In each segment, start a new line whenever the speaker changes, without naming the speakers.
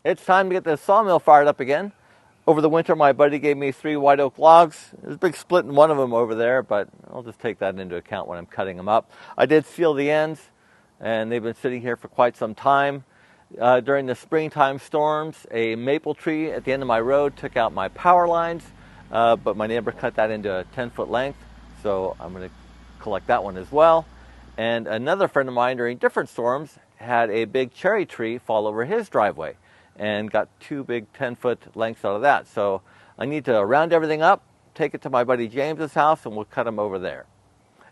It's time to get the sawmill fired up again. Over the winter, my buddy gave me 3 white oak logs. There's a big split in one of them over there, but I'll just take that into account when I'm cutting them up. I did seal the ends, and they've been sitting here for quite some time. During the springtime storms, a maple tree at the end of my road took out my power lines, but my neighbor cut that into a 10-foot length, so I'm going to collect that one as well. And another friend of mine during different storms had a big cherry tree fall over his driveway and got 2 big 10-foot lengths out of that. So I need to round everything up, take it to my buddy James's house, and we'll cut them over there.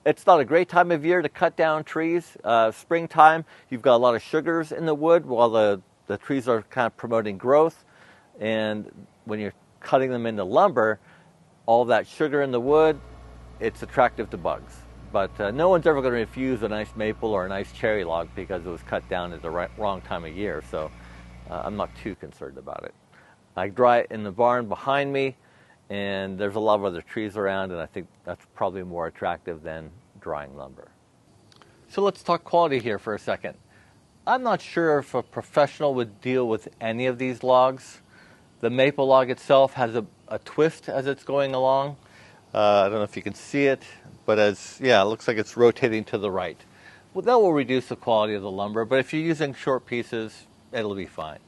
It's not a great time of year to cut down trees. Springtime, you've got a lot of sugars in the wood while the trees are kind of promoting growth. And when you're cutting them into lumber, all that sugar in the wood, it's attractive to bugs. But no one's ever going to refuse a nice maple or a nice cherry log because it was cut down at the wrong time of year. So I'm not too concerned about it. I dry it in the barn behind me, and there's a lot of other trees around, and I think that's probably more attractive than drying lumber. So let's talk quality here for a second. I'm not sure if a professional would deal with any of these logs. The maple log itself has a twist as it's going along. I don't know if you can see it, but it looks like it's rotating to the right. Well, that will reduce the quality of the lumber, but if you're using short pieces, it'll be fine.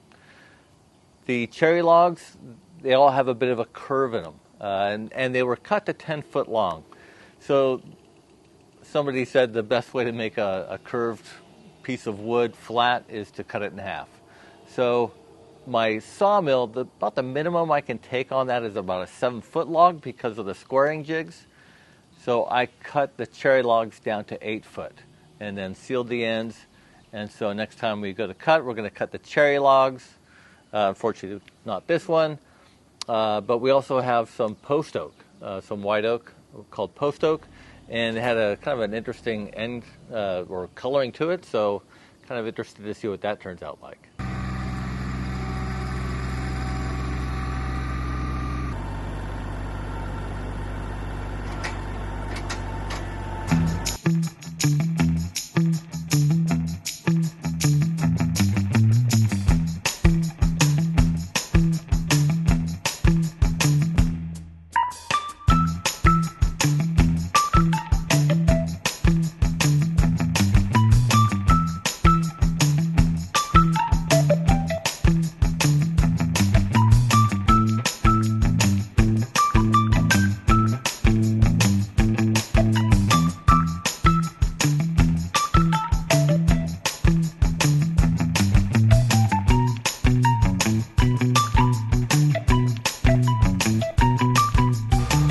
The cherry logs, they all have a bit of a curve in them, and they were cut to 10-foot long. So somebody said the best way to make a curved piece of wood flat is to cut it in half. So my sawmill, about the minimum I can take on that is about a 7-foot log because of the squaring jigs. So I cut the cherry logs down to 8 foot and then sealed the ends. And so next time we go to cut, we're going to cut the cherry logs. Unfortunately, not this one. But we also have some post oak, some white oak called post oak. And it had a kind of an interesting end or coloring to it. So kind of interested to see what that turns out like.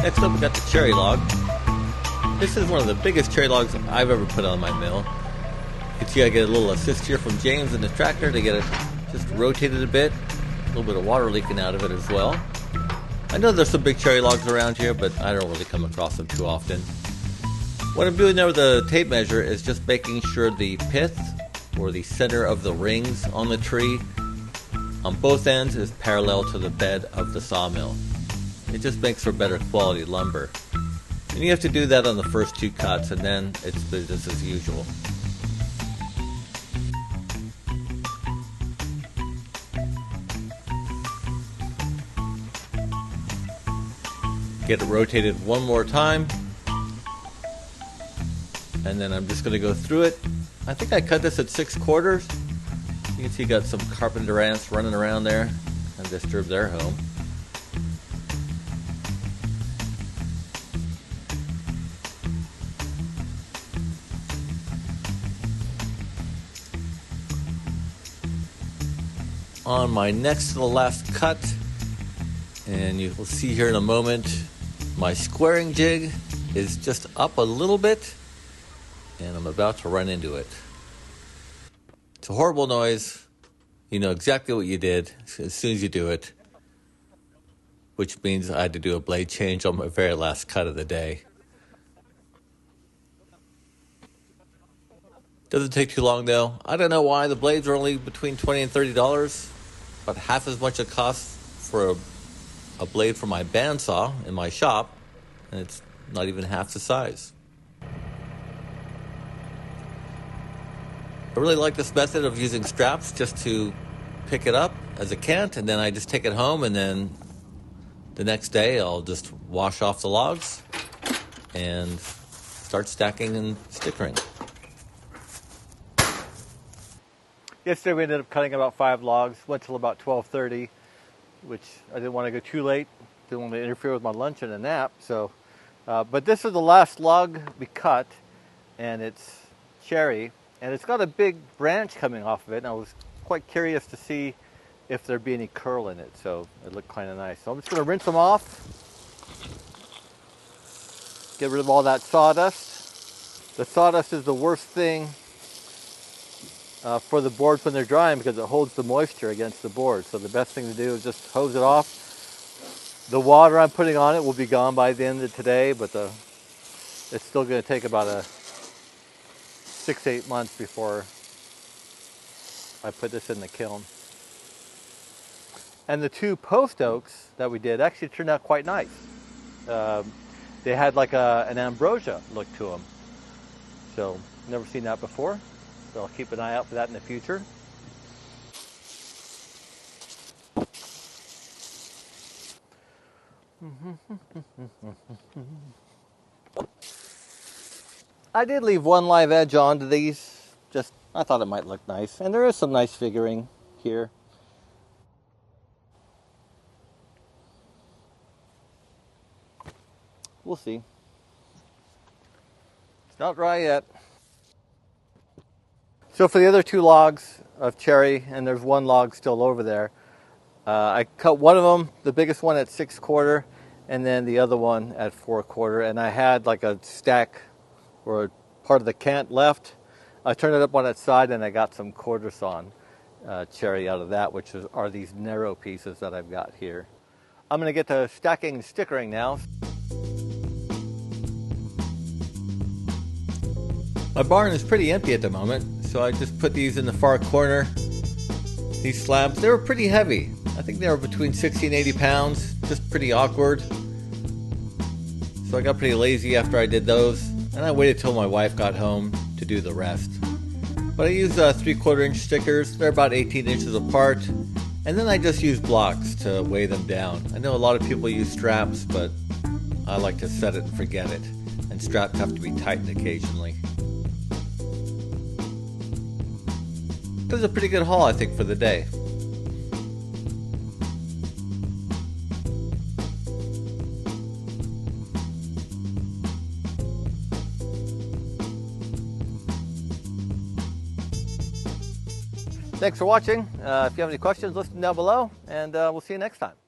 Next up, we got the cherry log. This is one of the biggest cherry logs I've ever put on my mill. You can see I get a little assist here from James in the tractor to get it just rotated a bit. A little bit of water leaking out of it as well. I know there's some big cherry logs around here, but I don't really come across them too often. What I'm doing there with the tape measure is just making sure the pith, or the center of the rings on the tree, on both ends is parallel to the bed of the sawmill. It just makes for better quality lumber. And you have to do that on the first 2 cuts, and then it's business as usual. Get it rotated one more time, and then I'm just going to go through it. I think I cut this at 6/4. You can see you got some carpenter ants running around there and disturb their home. On my next to the last cut, and you will see here in a moment, my squaring jig is just up a little bit, and I'm about to run into it. It's a horrible noise. You know exactly what you did as soon as you do it, which means I had to do a blade change on my very last cut of the day. Doesn't take too long though. I don't know why the blades are only between $20 and $30, about half as much it costs for a blade for my bandsaw in my shop, and it's not even half the size. I really like this method of using straps just to pick it up as a Kent, and then I just take it home, and then the next day I'll just wash off the logs and start stacking and stickering. Yesterday we ended up cutting about 5 logs, went till about 12:30, which I didn't want to go too late, didn't want to interfere with my lunch and a nap. So, but this is the last log we cut, and it's cherry, and it's got a big branch coming off of it, and I was quite curious to see if there'd be any curl in it, so it looked kind of nice. So I'm just going to rinse them off, get rid of all that sawdust. The sawdust is the worst thing for the boards when they're drying because it holds the moisture against the board. So the best thing to do is just hose it off. The water I'm putting on it will be gone by the end of today, but it's still going to take about 6-8 months before I put this in the kiln. And the 2 post oaks that we did actually turned out quite nice. They had like an ambrosia look to them. So never seen that before. So I'll keep an eye out for that in the future. I did leave one live edge onto these. Just, I thought it might look nice. And there is some nice figuring here. We'll see. It's not dry yet. So for the other 2 logs of cherry, and there's 1 log still over there, I cut one of them, the biggest one at 6/4, and then the other one at 4/4. And I had like a stack or a part of the cant left. I turned it up on its side, and I got some quarter sawn cherry out of that, which are these narrow pieces that I've got here. I'm going to get to stacking and stickering now. My barn is pretty empty at the moment, so I just put these in the far corner. These slabs, they were pretty heavy. I think they were between 60 and 80 pounds, just pretty awkward. So I got pretty lazy after I did those, and I waited till my wife got home to do the rest. But I use 3/4 inch stickers. They're about 18 inches apart, and then I just use blocks to weigh them down. I know a lot of people use straps, but I like to set it and forget it, and straps have to be tightened occasionally. It was a pretty good haul, I think, for the day. Thanks for watching. If you have any questions, list them down below, and we'll see you next time.